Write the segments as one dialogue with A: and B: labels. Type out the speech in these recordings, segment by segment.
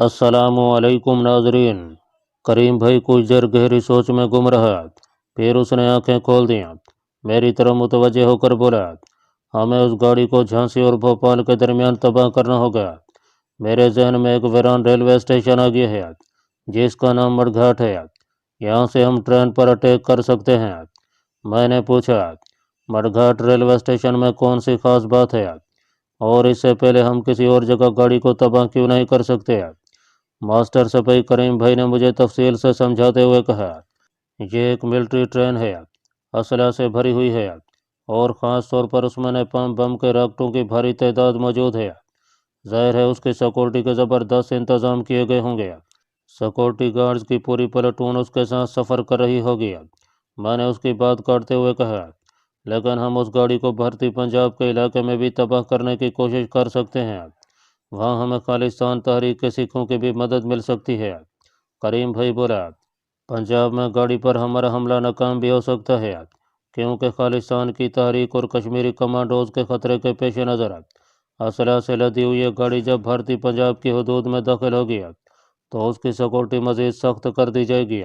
A: السلام علیکم ناظرین۔ کریم بھائی کچھ دیر گہری سوچ میں گم رہا، پھر اس نے آنکھیں کھول دیں، میری طرف متوجہ ہو کر بولا، ہمیں اس گاڑی کو جھانسی اور بھوپال کے درمیان تباہ کرنا ہوگا۔ میرے ذہن میں ایک ویران ریلوے اسٹیشن آ گیا ہے جس کا نام مڈ گھاٹ ہے، یہاں سے ہم ٹرین پر اٹیک کر سکتے ہیں۔ میں نے پوچھا، مڈ گھاٹ ریلوے اسٹیشن میں کون سی خاص بات ہے، اور اس سے پہلے ہم کسی اور جگہ گاڑی کو تباہ کیوں نہیں کر سکتے؟ ماسٹر سپاہی کریم بھائی نے مجھے تفصیل سے سمجھاتے ہوئے کہا، یہ ایک ملٹری ٹرین ہے، اسلحہ سے بھری ہوئی ہے، اور خاص طور پر اس میں نیپالم بم کے راکٹوں کی بھاری تعداد موجود ہے۔ ظاہر ہے اس کی سیکورٹی کے زبردست انتظام کیے گئے ہوں گے۔ سیکورٹی گارڈز کی پوری پلاٹون اس کے ساتھ سفر کر رہی ہوگی۔ میں نے اس کی بات کاٹتے ہوئے کہا، لیکن ہم اس گاڑی کو بھارتی پنجاب کے علاقے میں بھی تباہ کرنے کی کوشش کر سکتے ہیں، وہاں ہمیں خالصتان تحریک کے سکھوں کی بھی مدد مل سکتی ہے۔ کریم بھائی بولا، پنجاب میں گاڑی پر ہمارا حملہ ناکام بھی ہو سکتا ہے، کیونکہ خالصتان کی تحریک اور کشمیری کمانڈوز کے خطرے کے پیش نظر اسلحہ سے لدی ہوئی یہ گاڑی جب بھارتی پنجاب کی حدود میں داخل ہوگی تو اس کی سیکورٹی مزید سخت کر دی جائے گی۔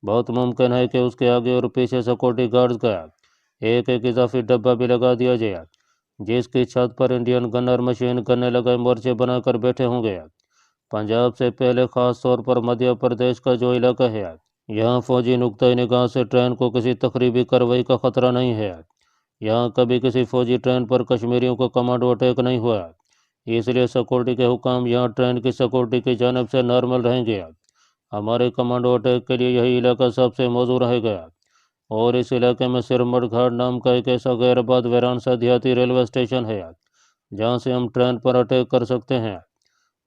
A: بہت ممکن ہے کہ اس کے آگے اور پیچھے سیکورٹی گارڈز کا ایک اضافی ڈبہ بھی لگا دیا جائے، جس کی چھت پر انڈین گنر مشین گننے لگے مورچے بنا کر بیٹھے ہوں گے۔ پنجاب سے پہلے خاص طور پر مدھیہ پردیش کا جو علاقہ ہے، یہاں فوجی نقطۂ نگاہ سے ٹرین کو کسی تخریبی کارروائی کا خطرہ نہیں ہے۔ یہاں کبھی کسی فوجی ٹرین پر کشمیریوں کو کمانڈو اٹیک نہیں ہوا، اس لیے سیکورٹی کے حکام یہاں ٹرین کی سیکورٹی کی جانب سے نارمل رہیں گے۔ ہمارے کمانڈو اٹیک کے لیے یہی علاقہ سب سے موزوں رہے گا، اور اس علاقے میں صرف مڈ گھاٹ نام کا ایک ایسا غیر آباد ویران سا دیہاتی ریلوے اسٹیشن ہے جہاں سے ہم ٹرین پر اٹیک کر سکتے ہیں۔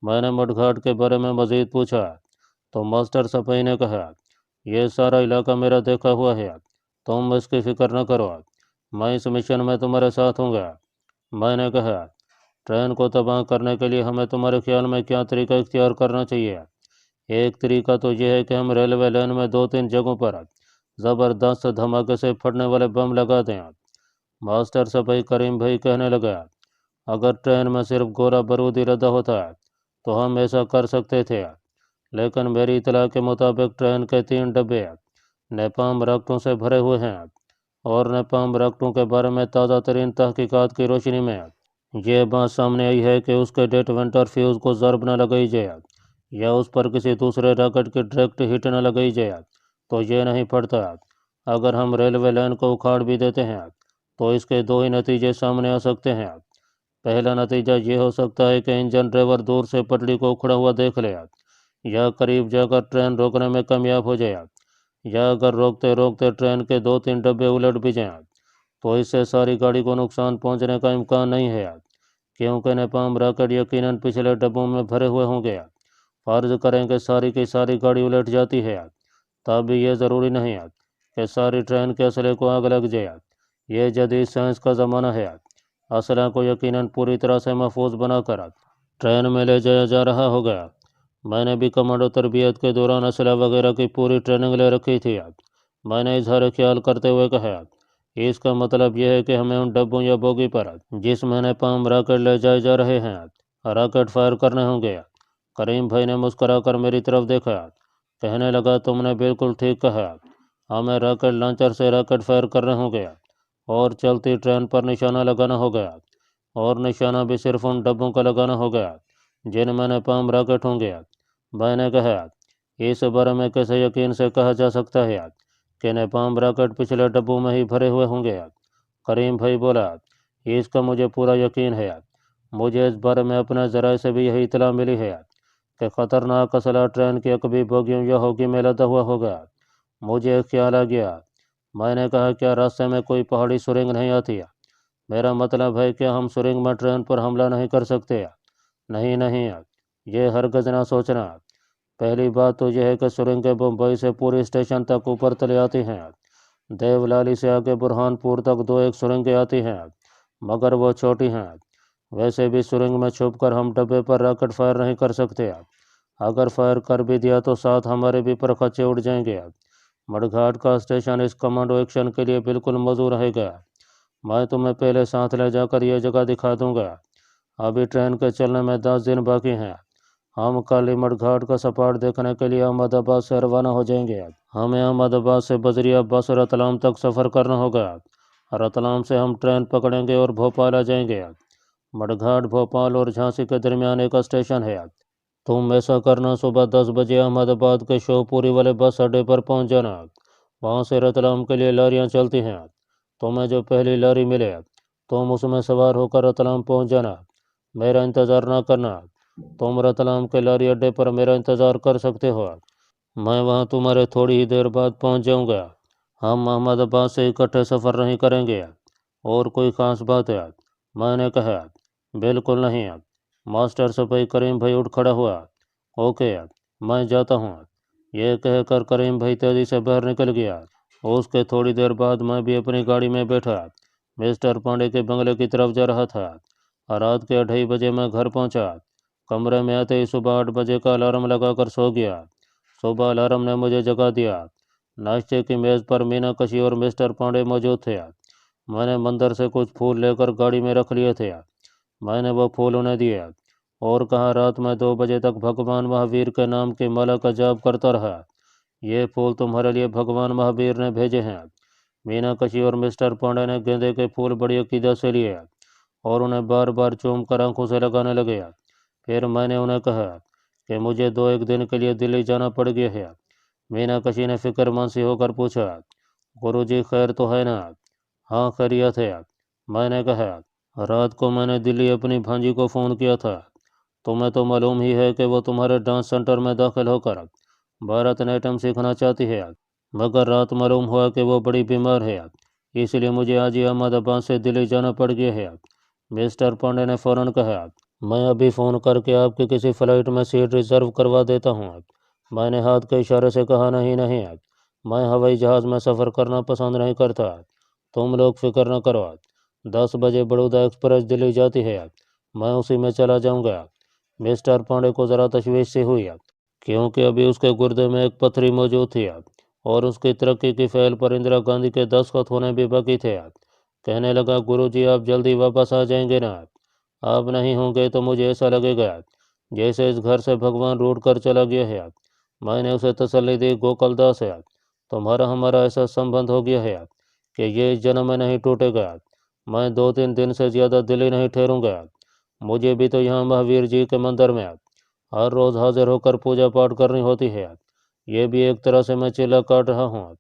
A: میں نے مڈ گھاٹ کے بارے میں مزید پوچھا تو ماسٹر سپاہی نے کہا، یہ سارا علاقہ میرا دیکھا ہوا ہے، تم اس کی فکر نہ کرو، میں اس مشن میں تمہارے ساتھ ہوں گا۔ میں نے کہا، ٹرین کو تباہ کرنے کے لیے ہمیں تمہارے خیال میں کیا طریقہ اختیار کرنا چاہیے؟ ایک طریقہ تو یہ ہے کہ ہم ریلوے لائن میں 2-3 جگہوں پر زبردست دھماکے سے پھٹنے والے بم لگا دیں۔ ماسٹر سپاہی کریم بھائی کہنے لگا، اگر ٹرین میں صرف گولہ بارود ردہ ہوتا تو ہم ایسا کر سکتے تھے، لیکن میری اطلاع کے مطابق ٹرین کے 3 ڈبے نیپالم راکٹوں سے بھرے ہوئے ہیں، اور نیپالم راکٹوں کے بارے میں تازہ ترین تحقیقات کی روشنی میں یہ بات سامنے آئی ہے کہ اس کے ڈیٹونیٹر فیوز کو ضرب نہ لگائی جائے یا اس پر کسی دوسرے راکٹ کی ڈائریکٹ ہٹ نہ لگائی جائے تو یہ نہیں پھٹتا۔ اگر ہم ریلوے لائن کو اکھاڑ بھی دیتے ہیں تو اس کے 2 ہی نتیجے سامنے آ سکتے ہیں۔ پہلا نتیجہ یہ ہو سکتا ہے کہ انجن ڈرائیور دور سے پٹری کو اکھڑا ہوا دیکھ لے یا قریب جا کر ٹرین روکنے میں کامیاب ہو جائے، یا اگر روکتے روکتے ٹرین کے 2-3 ڈبے الٹ بھی جائیں تو اس سے ساری گاڑی کو نقصان پہنچنے کا امکان نہیں ہے، کیونکہ نیپالم راکٹ یقیناً پچھلے ڈبوں میں بھرے ہوئے ہوں گے۔ فرض کریں کہ ساری کی ساری گاڑی الٹ جاتی ہے، تب بھی یہ ضروری نہیں ہے کہ ساری ٹرین کے اسلحے کو آگ لگ جائے۔ یہ جدید سائنس کا زمانہ ہے، اسلحہ کو یقیناً پوری طرح سے محفوظ بنا کر ٹرین میں لے جایا جا رہا ہوگا۔ میں نے بھی کمانڈو تربیت کے دوران اسلحہ وغیرہ کی پوری ٹریننگ لے رکھی تھی۔ میں نے اظہار خیال کرتے ہوئے کہا، اس کا مطلب یہ ہے کہ ہمیں ان ڈبوں یا بوگی پر جس میں نیپالم راکٹ لے جائے جا رہے ہیں راکٹ فائر کرنے ہوں گے۔ کریم بھائی نے مسکرا کر میری طرف دیکھا، کہنے لگا، تم نے بالکل ٹھیک کہا، ہمیں راکٹ لانچر سے راکٹ فائر کرنے ہوں گے اور چلتی ٹرین پر نشانہ لگانا ہوگا، اور نشانہ بھی صرف ان ڈبوں کا لگانا ہوگا جن میں نیپالم راکٹ ہوں گے۔ میں نے کہا، اس بارے میں کیسے یقین سے کہا جا سکتا ہے کہ نیپالم راکٹ پچھلے ڈبوں میں ہی بھرے ہوئے ہوں گے؟ کریم بھائی بولا، اس کا مجھے پورا یقین ہے، مجھے اس بارے میں اپنے ذرائع سے بھی یہی اطلاع ملی ہے کہ خطرناک اسلحہ ٹرین کی عقبی بوگیوں یا ہوگی میں لدا ہوا ہوگا۔ مجھے ایک خیال آ گیا۔ میں نے کہا، کیا راستے میں کوئی پہاڑی سرنگ نہیں آتی؟ میرا مطلب ہے کہ ہم سرنگ میں ٹرین پر حملہ نہیں کر سکتے۔ نہیں، یہ ہرگز نہ سوچنا۔ پہلی بات تو یہ ہے کہ سرنگیں بمبئی سے پوری اسٹیشن تک اوپر تلے آتی ہیں، دیولالی سے آگے برہان پور تک 2-1 سرنگیں آتی ہیں، مگر وہ چھوٹی ہیں۔ ویسے بھی سرنگ میں چھپ کر ہم ڈبے پر راکٹ فائر نہیں کر سکتے، اگر فائر کر بھی دیا تو ساتھ ہمارے بھی پرخچے اڑ جائیں گے۔ مڈ گھاٹ کا اسٹیشن اس کمانڈو ایکشن کے لیے بالکل موزوں رہے گا۔ میں تمہیں پہلے ساتھ لے جا کر یہ جگہ دکھا دوں گا۔ ابھی ٹرین کے چلنے میں 10 دن باقی ہیں، हम कालीमठ घाट का सपाट देखने के लिए अहमदाबाद से रवाना हो जाएंगे। हमें अहमदाबाद से बजरिया बस रतलाम तक सफ़र करना होगा। रतलाम से हम ट्रेन पकड़ेंगे और भोपाल आ जाएंगे। मडघाट भोपाल और झांसी के दरमियान एक स्टेशन है। तुम ऐसा करना, सुबह 10 बजे अहमदाबाद के शिवपुरी वाले बस अड्डे पर पहुंच जाना। वहां से रतलाम के लिए लारियां चलती हैं। तुम्हें जो पहली लारी मिले तुम उसमें सवार होकर रतलाम पहुंच जाना। मेरा इंतज़ार ना करना। तुम रतलाम के लारी अड्डे पर मेरा इंतज़ार कर सकते हो। मैं वहां तुम्हारे थोड़ी ही देर बाद पहुंच जाऊंगा। हम अहमदाबाद से इकट्ठे सफ़र नहीं करेंगे। और कोई ख़ास बात है? मैंने कहा। बिल्कुल नहीं। मास्टर सिपाही करीम भाई उठ खड़ा हुआ। ओके, मैं जाता हूँ। यह कहकर करीम भाई तेजी से बाहर निकल गया। उसके थोड़ी देर बाद मैं भी अपनी गाड़ी में बैठा मिस्टर पांडे के बंगले की तरफ जा रहा था। रात के 2:30 बजे मैं घर पहुंचा। कमरे में आते ही सुबह 8 बजे का अलार्म लगाकर सो गया। सुबह अलार्म ने मुझे जगा दिया। नाश्ते की मेज़ पर मीनाक्षी और मिस्टर पांडे मौजूद थे। मैंने मंदिर से कुछ फूल लेकर गाड़ी में रख लिए थे। मैंने वो फूल उन्हें दिए और कहा, रात में 2 बजे तक भगवान महावीर के नाम की माला का जाप करता रहा। ये फूल तुम्हारे लिए भगवान महावीर ने भेजे हैं। मीनाक्षी और मिस्टर पांडे ने गेंदे के फूल बड़ी अकीदत से लिए और उन्हें बार बार चूम कर आंखों से लगाने लगे। फिर मैंने उन्हें कहा कि मुझे 2-1 दिन के लिए दिल्ली जाना पड़ गया है। मीनाक्षी ने फिक्रमंद सी होकर पूछा, गुरुजी खैर तो है ना? हाँ, खैरियत है। मैंने कहा, रात को मैंने दिल्ली अपनी भांजी को फ़ोन किया था। तुम्हें तो मालूम ही है कि वो तुम्हारे डांस सेंटर में दाखिल होकर भरतनाट्यम सीखना चाहती है, मगर रात मालूम हुआ कि वो बड़ी बीमार है। इसलिए मुझे आज ही अहमदाबाद से दिल्ली जाना पड़ गया है। मिस्टर पांडे ने फ़ौरन कहा, मैं अभी फ़ोन करके आपकी किसी फ़्लाइट में सीट रिज़र्व करवा देता हूँ। मैंने हाथ के इशारे से कहा, नहीं नहीं, मैं हवाई जहाज़ में सफ़र करना पसंद नहीं करता। तुम लोग फिक्र न करो। 10 बजे बड़ौदा एक्सप्रेस दिल्ली जाती है। मैं उसी में चला जाऊंगा। मिस्टर पांडे को ज़रा तशवीश सी हुई क्योंकि अभी उसके गुर्दे में एक पथरी मौजूद थी और उसकी तरक्की की फ़ैल पर इंदिरा गांधी के दस्तखत होने भी बाकी थे। कहने लगा, गुरुजी आप जल्दी वापस आ जाएंगे ना? आप नहीं होंगे तो मुझे ऐसा लगेगा जैसे इस घर से भगवान रूठ कर चला गया है। मैंने उसे तसल्ली दी, गोकुलदास है, तुम्हारा हमारा ऐसा संबंध हो गया है कि ये इस जन्म में नहीं टूटेगा। मैं 2-3 दिन से ज़्यादा दिल्ली नहीं ठहरूंगा। मुझे भी तो यहाँ महावीर जी के मंदिर में हर रोज़ हाजिर होकर पूजा पाठ करनी होती है। ये भी एक तरह से मैं चिल्ला काट रहा हूँ।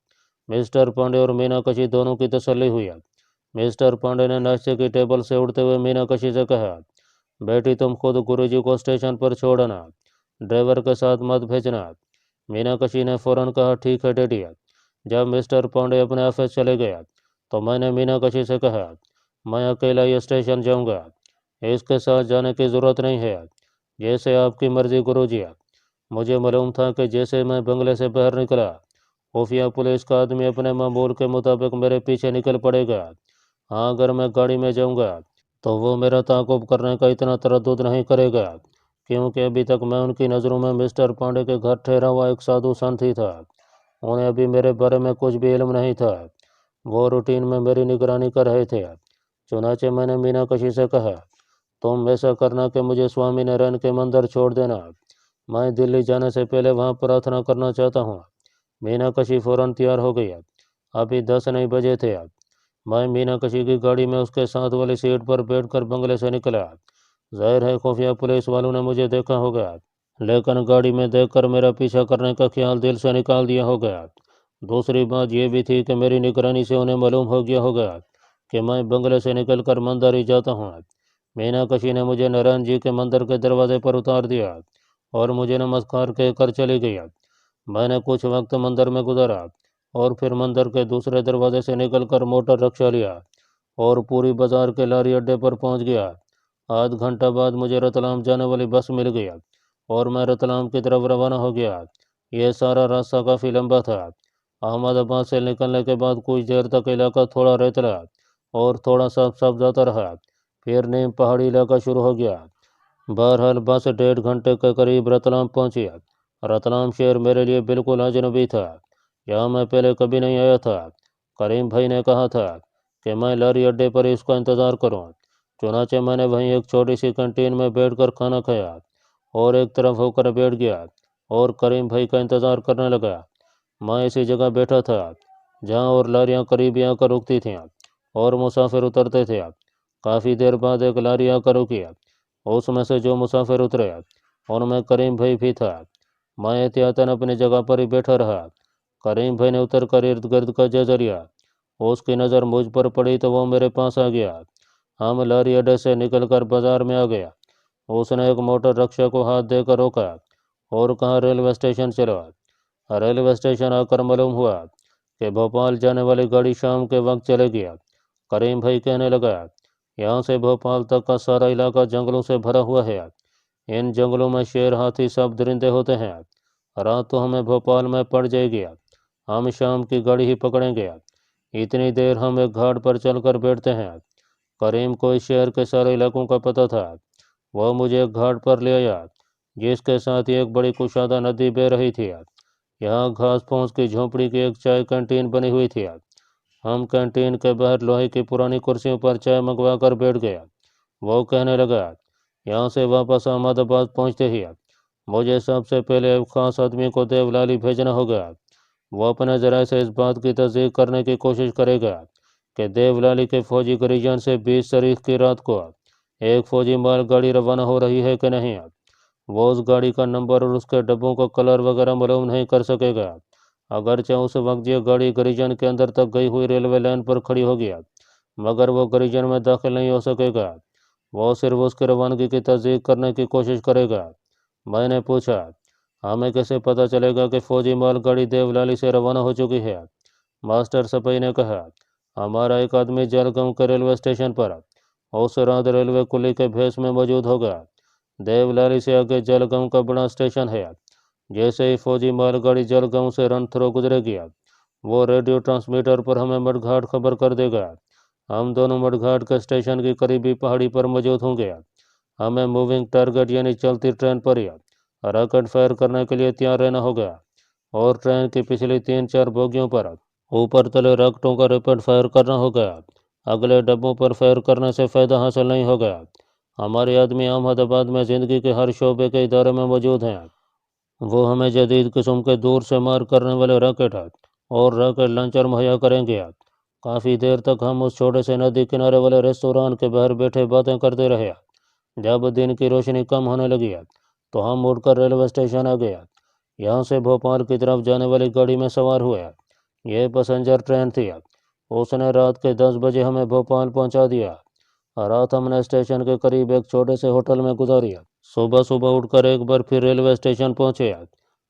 A: मिस्टर पांडे और मीनाक्षी दोनों की तसल्ली हुई। मिस्टर पांडे ने नाश्ते की टेबल से उठते हुए मीनाक्षी से कहा, बेटी तुम खुद गुरुजी को स्टेशन पर छोड़ना, ड्राइवर के साथ मत भेजना। मीनाक्षी ने फौरन कहा, ठीक है डैडी। जब मिस्टर पांडे अपने ऑफिस चले गया तो मैंने मीनाक्षी से कहा, मैं अकेला ये स्टेशन जाऊंगा, इसके साथ जाने की ज़रूरत नहीं है। जैसे आपकी मर्जी गुरुजी। मुझे मालूम था कि जैसे मैं बंगले से बाहर निकला खुफिया पुलिस का आदमी अपने मामूल के मुताबिक मेरे पीछे निकल पड़ेगा। हाँ, अगर मैं गाड़ी में जाऊंगा तो वो मेरा ताक़ुब करने का इतना तरद्दुद नहीं करेगा, क्योंकि अभी तक मैं उनकी नज़रों में मिस्टर पांडे के घर ठहरा हुआ एक साधु संत ही था। उन्हें अभी मेरे बारे में कुछ भी इल्म नहीं था। वो रूटीन में मेरी निगरानी कर रहे थे। चुनाचे मैंने मीनाक्षी से कहा, तुम ऐसा करना कि मुझे स्वामी नारायण के मंदिर छोड़ देना। मैं दिल्ली जाने से पहले वहाँ प्रार्थना करना चाहता हूँ। मीनाक्षी फौरन तैयार हो गई। अभी 10 नहीं बजे थे। मैं मीनाक्षी की गाड़ी में उसके साथ वाली सीट पर बैठकर बंगले से निकला। जाहिर है खुफिया पुलिस वालों ने मुझे देखा होगा, लेकिन गाड़ी में देखकर मेरा पीछा करने का ख्याल दिल से निकाल दिया होगा। दूसरी बात यह भी थी कि मेरी निगरानी से उन्हें मालूम हो गया होगा कि मैं बंगले से निकलकर मंदिर ही जाता हूँ। मीनाक्षी ने मुझे नारायण जी के मंदिर के दरवाजे पर उतार दिया और मुझे नमस्कार कहकर चली गई। मैंने कुछ वक्त मंदिर में गुजारा और फिर मंदिर के दूसरे दरवाजे से निकलकर मोटर रिक्शा लिया और पूरी बाजार के लारी अड्डे पर पहुंच गया। आध घंटा बाद मुझे रतलाम जाने वाली बस मिल गई और मैं रतलाम की तरफ रवाना हो गया। यह सारा रास्ता काफ़ी लंबा था। अहमदाबाद से निकलने के बाद कुछ देर तक इलाका थोड़ा रेतला और थोड़ा साफ साफ जाता रहा। फिर नीम पहाड़ी इलाका शुरू हो गया। बहरहाल बस 1.5 घंटे के करीब रतलाम पहुंची। रतलाम शहर मेरे लिए बिल्कुल अजनबी था। यहाँ मैं पहले कभी नहीं आया था। करीम भाई ने कहा था कि मैं लारी अड्डे पर इसका इंतज़ार करूँ। चुनाचे मैंने वहीं एक छोटी सी कैंटीन में बैठकर खाना खाया और एक तरफ होकर बैठ गया और करीम भाई का इंतज़ार करने लगा। मैं इसी जगह बैठा था जहाँ और लारियाँ करीब आकर रुकती थीं और मुसाफिर उतरते थे। काफ़ी देर बाद एक लारी आकर रुकी। उसमें से जो मुसाफिर उतरे उनमें करीम भाई भी था। मैं एहतियातन अपनी जगह पर ही बैठा रहा। करीम भाई ने उतर कर इर्द गिर्द का जायजा लिया। उसकी नज़र मुझ पर पड़ी तो वो मेरे पास आ गया। हम लारी अड्डे से निकलकर बाजार में आ गया। उसने एक मोटर रिक्शा को हाथ देकर रोका और कहा, रेलवे स्टेशन चलो। रेलवे स्टेशन आकर मालूम हुआ कि भोपाल जाने वाली गाड़ी शाम के वक्त चलेगी। करीम भाई कहने लगा, यहाँ से भोपाल तक का सारा इलाका जंगलों से भरा हुआ है। इन जंगलों में शेर, हाथी, सब दरिंदे होते हैं। रात तो हमें भोपाल में पड़ जाएगी। हम शाम की गाड़ी ही पकड़ेंगे। इतनी देर हम एक घाट पर चलकर बैठते हैं। करीम को इस शहर के सारे इलाकों का पता था। वह मुझे एक घाट पर ले आया जिसके साथ ही एक बड़ी कुशादा नदी बह रही थी। यहाँ घास फूस की झोंपड़ी की एक चाय कैंटीन बनी हुई थी। हम कैंटीन के बाहर लोहे की पुरानी कुर्सियों पर चाय मंगवा कर बैठ गया। वो कहने लगा, यहाँ से वापस अहमदाबाद पहुँचते ही मुझे सबसे पहले एक खास आदमी को देवलाली भेजना होगा। वो अपने जराये से इस बात की तस्दीक करने की कोशिश करेगा कि देवलाली के फौजी गरीजन से 20 तारीख की रात को एक फौजी मालगाड़ी रवाना हो रही है कि नहीं। वो उस गाड़ी का नंबर और उसके डब्बों का कलर वगैरह मालूम नहीं कर सकेगा। अगरचे उस वक्त ये गाड़ी गरीजन के अंदर तक गई हुई रेलवे लाइन पर खड़ी होगी, मगर वो गरीजन में दाखिल नहीं हो सकेगा। वो सिर्फ उसकी रवानगी की तस्दीक करने की कोशिश करेगा। मैंने पूछा, हमें कैसे पता चलेगा कि फौजी मालगाड़ी देवलाली से रवाना हो चुकी है। मास्टर सपई ने कहा, हमारा एक आदमी जलगांव के रेलवे स्टेशन पर उस रात रेलवे कुली के भेष में मौजूद होगा। देवलाली से आगे जलगांव का बड़ा स्टेशन है। जैसे ही फौजी मालगाड़ी जलगांव से रन थ्रो गुजरेगी वो रेडियो ट्रांसमीटर पर हमें मडघाट खबर कर देगा। हम दोनों मडघाट के स्टेशन की करीबी पहाड़ी पर मौजूद होंगे। हमें मूविंग टारगेट यानी चलती ट्रेन पर ही रॉकेट फायर करने के लिए तैयार रहना होगा और ट्रेन की पिछली 3-4 बोगियों पर ऊपर तले रॉकेटों का रैपिड फायर करना होगा। अगले डब्बों पर फायर करने से फ़ायदा हासिल नहीं होगा। हमारे आदमी अहमदाबाद में ज़िंदगी के हर शोबे के इदारे में मौजूद हैं। वो हमें जदीद किस्म के दूर से मार करने वाले रॉकेट और रॉकेट लॉन्चर मुहैया करेंगे। काफ़ी देर तक हम उस छोटे से नदी किनारे वाले रेस्तोरां के बाहर बैठे बातें करते रहे। जब दिन की रोशनी कम होने लगी तो हम उठकर रेलवे स्टेशन आ गए। यहाँ से भोपाल की तरफ जाने वाली गाड़ी में सवार हुए। यह पैसेंजर ट्रेन थी। उसने रात के 10 बजे हमें भोपाल पहुँचा दिया। रात हमने स्टेशन के करीब एक छोटे से होटल में गुजारी। सुबह सुबह उठकर एक बार फिर रेलवे स्टेशन पहुँचे।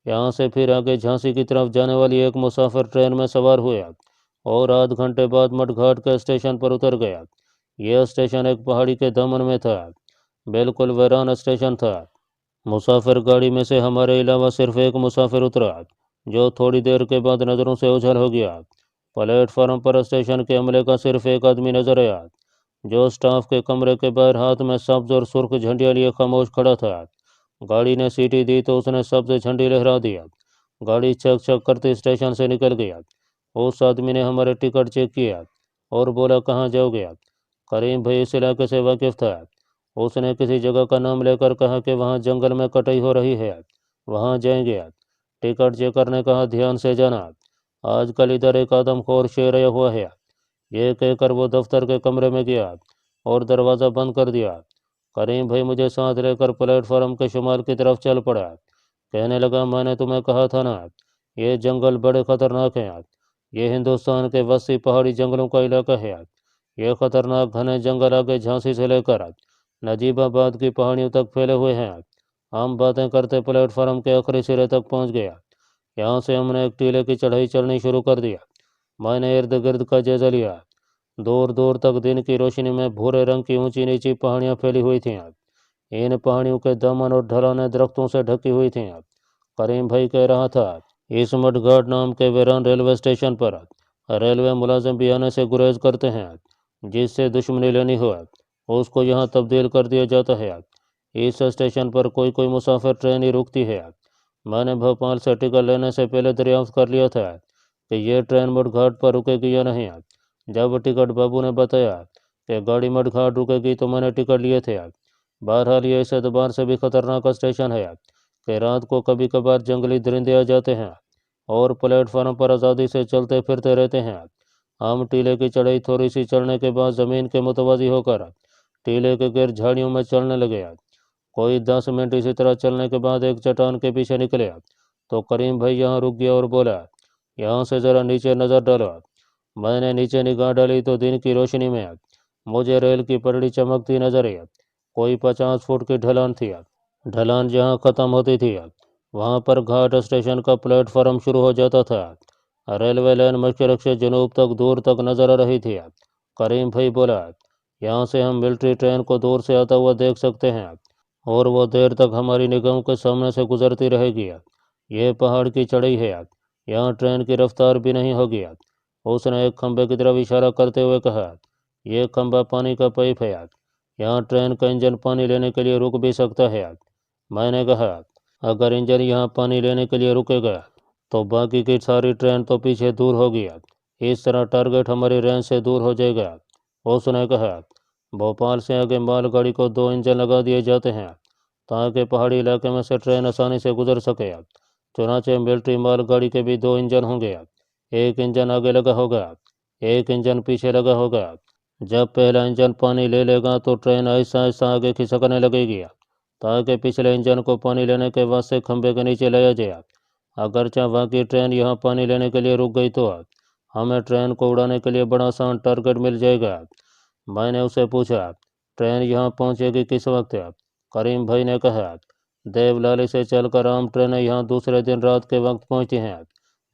A: यहाँ से फिर आगे झांसी की तरफ जाने वाली एक मुसाफिर ट्रेन में सवार हुए और आध घंटे बाद मडघाट के स्टेशन पर उतर गया। यह स्टेशन एक पहाड़ी के दामन में था। बिल्कुल वीरान स्टेशन था। मुसाफिर गाड़ी में से हमारे अलावा सिर्फ एक मुसाफिर उतरा जो थोड़ी देर के बाद नज़रों से ओझल हो गया। प्लेटफार्म पर स्टेशन के अमले का सिर्फ एक आदमी नजर आया जो स्टाफ के कमरे के बाहर हाथ में सब्ज और सुर्ख झंडियाँ लिए खामोश खड़ा था। गाड़ी ने सीटी दी तो उसने सब्ज झंडी लहरा दिया। गाड़ी चक चक करते स्टेशन से निकल गया। उस आदमी ने हमारे टिकट चेक किया और बोला, कहाँ जाओगे। करीम भाई इस इलाके से वाकिफ था। उसने किसी जगह का नाम लेकर कहा कि वहाँ जंगल में कटाई हो रही है, वहाँ जाएंगे। टिकट चेकर ने कहा, ध्यान से जाना, आजकल इधर एक आदमखोर शेर आया हुआ है। ये कहकर वो दफ्तर के कमरे में गया और दरवाज़ा बंद कर दिया। करीम भाई मुझे साथ लेकर प्लेटफार्म के शुमाल की तरफ चल पड़ा। कहने लगा, मैंने तुम्हें कहा था ना, ये जंगल बड़े खतरनाक हैं। ये हिंदुस्तान के वसी पहाड़ी जंगलों का इलाका है। ये खतरनाक घने जंगल आगे झांसी से लेकर नजीबाबाद की पहाड़ियों तक फैले हुए हैं। हम बातें करते प्लेटफार्म के आखिरी सिरे तक पहुंच गया। यहाँ से हमने एक टीले की चढ़ाई चढ़नी शुरू कर दिया। मैंने इर्द गिर्द का जायजा लिया। दूर दूर तक दिन की रोशनी में भूरे रंग की ऊंची नीची पहाड़ियाँ फैली हुई थीं। इन पहाड़ियों के दामन और ढलानें दरख्तों से ढकी हुई थीं। करीम भाई कह रहा था, इस मडघाट नाम के वीरान रेलवे स्टेशन पर रेलवे मुलाजिम भी आने से गुरेज करते हैं। जिससे दुश्मनी लेनी हो उसको यहाँ तब्दील कर दिया जाता है। इस स्टेशन पर कोई कोई मुसाफिर ट्रेन ही रुकती है। मैंने भोपाल से टिकट लेने से पहले दरियाफ्त कर लिया था कि ये ट्रेन मडघाट पर रुकेगी या नहीं। जब टिकट बाबू ने बताया कि गाड़ी मडघाट रुकेगी तो मैंने टिकट लिए थे। बहरहाल ये इस एतबार से भी खतरनाक स्टेशन है कि रात को कभी कभार जंगली दरिंदे आ जाते हैं और प्लेटफार्म पर आज़ादी से चलते फिरते रहते हैं। हम टीले की चढ़ाई थोड़ी सी चढ़ने के बाद ज़मीन के मुतवाज़ी होकर टीले के गिर झाड़ियों में चलने लगे। कोई 10 मिनट इसी तरह चलने के बाद एक चट्टान के पीछे निकले तो करीम भाई यहाँ रुक गया और बोला, यहाँ से ज़रा नीचे नज़र डालो। मैंने नीचे निगाह डाली तो दिन की रोशनी में मुझे रेल की पटड़ी चमकती नजर आई। कोई 50 फुट की ढलान थी। ढलान जहाँ ख़त्म होती थी वहाँ पर घाट स्टेशन का प्लेटफार्म शुरू हो जाता था। रेलवे लाइन मशरक से जनूब तक दूर तक नजर आ रही थी। करीम भाई बोला, यहाँ से हम मिलिट्री ट्रेन को दूर से आता हुआ देख सकते हैं और वो देर तक हमारी निगाहों के सामने से गुजरती रहेगी। यह पहाड़ की चढ़ाई है, यहाँ ट्रेन की रफ्तार भी नहीं होगी। उसने एक खंभे की तरफ इशारा करते हुए कहा, यह खंभा पानी का पाइप है, यहाँ ट्रेन का इंजन पानी लेने के लिए रुक भी सकता है। मैंने कहा, अगर इंजन यहाँ पानी लेने के लिए रुकेगा तो बाकी की सारी ट्रेन तो पीछे दूर होगी। इस तरह टारगेट हमारी रेंज से दूर हो जाएगा। उसने कहा, भोपाल से आगे मालगाड़ी को 2 इंजन लगा दिए जाते हैं ताकि पहाड़ी इलाके में से ट्रेन आसानी से गुजर सके। चुनाचे मिलिट्री मालगाड़ी के भी 2 इंजन होंगे। एक इंजन आगे लगा होगा, एक इंजन पीछे लगा होगा। जब पहला इंजन पानी ले लेगा तो ट्रेन आहिस्ता आहिस्ता आगे खिसकने लगेगी ताकि पिछले इंजन को पानी लेने के वास्ते खंभे के नीचे लाया जाए। अगरचे बाकी ट्रेन यहाँ पानी लेने के लिए रुक गई तो हमें ट्रेन को उड़ाने के लिए बड़ा आसान टारगेट मिल जाएगा। मैंने उसे पूछा, ट्रेन यहाँ पहुँचेगी किस वक्त? करीम भाई ने कहा, देवलाली से चलकर आम ट्रेनें यहाँ दूसरे दिन रात के वक्त पहुँचती हैं,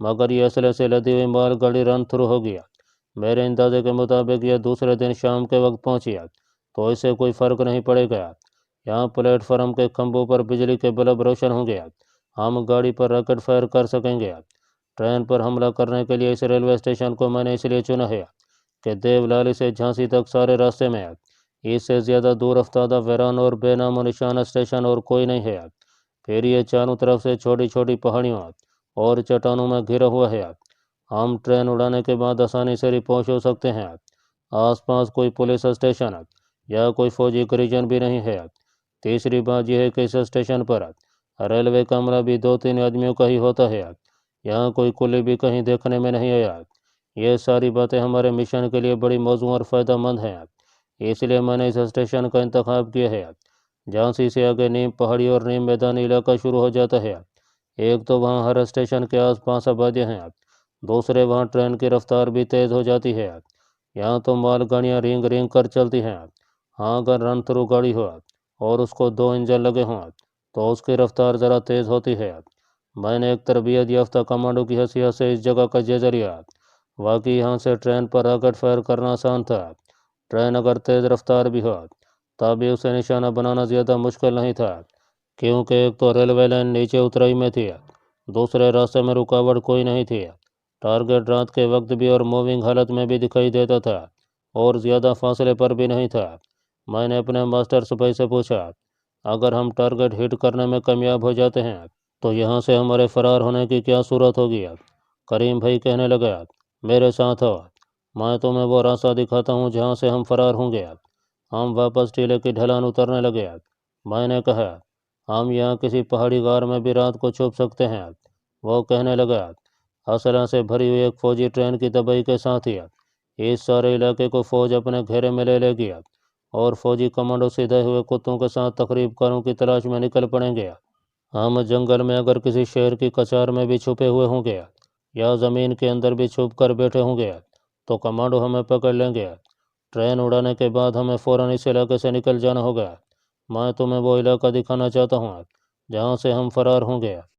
A: मगर ये असले से लदी हुई मालगाड़ी रन थ्रू हो गया। मेरे अंदाजे के मुताबिक यह दूसरे दिन शाम के वक्त पहुँची तो इससे कोई फ़र्क नहीं पड़ेगा। यहाँ प्लेटफार्म के खंभों पर बिजली के बल्ब रोशन होंगे, हम गाड़ी पर रॉकेट फायर कर सकेंगे। ट्रेन पर हमला करने के लिए इस रेलवे स्टेशन को मैंने इसलिए चुना है कि देवलाली से झांसी तक सारे रास्ते में इससे ज़्यादा दूर अफ्तादा वीरान और बेनामो निशान स्टेशन और कोई नहीं है। फिर ये चारों तरफ से छोटी छोटी पहाड़ियों और चट्टानों में घिरा हुआ है। हम ट्रेन उड़ाने के बाद आसानी से पहुँच हो सकते हैं। आसपास कोई पुलिस स्टेशन या कोई फौजी गरीजन भी नहीं है। तीसरी बात यह है कि इस स्टेशन पर रेलवे का अमला भी 2-3 आदमियों का ही होता है। यहाँ कोई कुली भी कहीं देखने में नहीं आया। ये सारी बातें हमारे मिशन के लिए बड़ी मौजूद और फ़ायदेमंद हैं, इसलिए मैंने इस स्टेशन का इंतखाब किया है। झांसी से आगे नीम पहाड़ी और नीम मैदानी इलाका शुरू हो जाता है। एक तो वहाँ हर स्टेशन के आसपास आबादियाँ हैं, दूसरे वहाँ ट्रेन की रफ्तार भी तेज़ हो जाती है। यहाँ तो मालगाड़ियाँ रेंग रेंग कर चलती हैं। हाँ, अगर रन थ्रू गाड़ी हो और उसको 2 इंजन लगे हों तो उसकी रफ्तार ज़रा तेज़ होती है। मैंने एक तरबियत याफ्ता कमांडो की हैसियत से इस जगह का जायजा लिया। वाकई यहाँ से ट्रेन पर रॉकेट फायर करना आसान था। ट्रेन अगर तेज़ रफ्तार भी हो तभी उसे निशाना बनाना ज़्यादा मुश्किल नहीं था, क्योंकि एक तो रेलवे लाइन नीचे उतराई में थी, दूसरे रास्ते में रुकावट कोई नहीं थी। टारगेट रात के वक्त भी और मूविंग हालत में भी दिखाई देता था और ज़्यादा फासले पर भी नहीं था। मैंने अपने मास्टर सिपाही से पूछा, अगर हम टारगेट हिट करने में कामयाब हो जाते हैं तो यहाँ से हमारे फरार होने की क्या सूरत होगी? करीम भाई कहने लगा, मेरे साथ हो, मैं तुम्हें वो रास्ता दिखाता हूँ जहाँ से हम फरार होंगे। हम वापस टीले की ढलान उतरने लगे। मैंने कहा, हम यहाँ किसी पहाड़ी गार में भी रात को छुप सकते हैं। वो कहने लगा, असला से भरी हुई एक फौजी ट्रेन की तबाही के साथ ही इस सारे इलाके को फौज अपने घेरे में ले लेगी और फौजी कमांडो सीधे हुए कुत्तों के साथ तकरीबकारों की तलाश में निकल पड़ेंगे। हम जंगल में अगर किसी शहर की कचार में भी छुपे हुए होंगे या ज़मीन के अंदर भी छुप कर बैठे होंगे तो कमांडो हमें पकड़ लेंगे। ट्रेन उड़ाने के बाद हमें फ़ौरन इस इलाके से निकल जाना होगा। मैं तुम्हें वो इलाका दिखाना चाहता हूँ जहाँ से हम फरार होंगे।